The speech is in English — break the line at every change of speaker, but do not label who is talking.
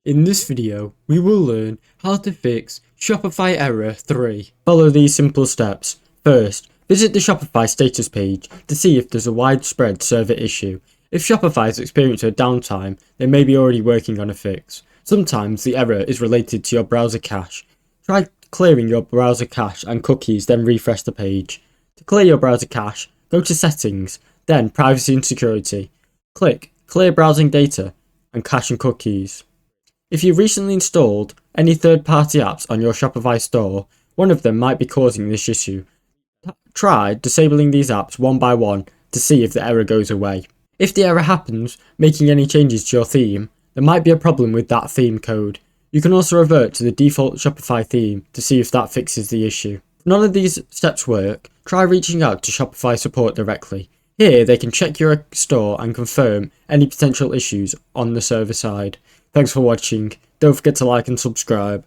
In this video, we will learn how to fix Shopify error 3. Follow these simple steps. First, visit the Shopify status page to see if there's a widespread server issue. If Shopify is experiencing a downtime, they may be already working on a fix. Sometimes the error is related to your browser cache. Try clearing your browser cache and cookies, then refresh the page. To clear your browser cache, go to Settings, then Privacy and Security. Click Clear Browsing Data and Cache and Cookies. If you recently installed any third-party apps on your Shopify store, one of them might be causing this issue. Try disabling these apps one by one to see if the error goes away. If the error happens, making any changes to your theme, there might be a problem with that theme code. You can also revert to the default Shopify theme to see if that fixes the issue. If none of these steps work, try reaching out to Shopify support directly. Here they can check your store and confirm any potential issues on the server side. Thanks for watching. Don't forget to like and subscribe.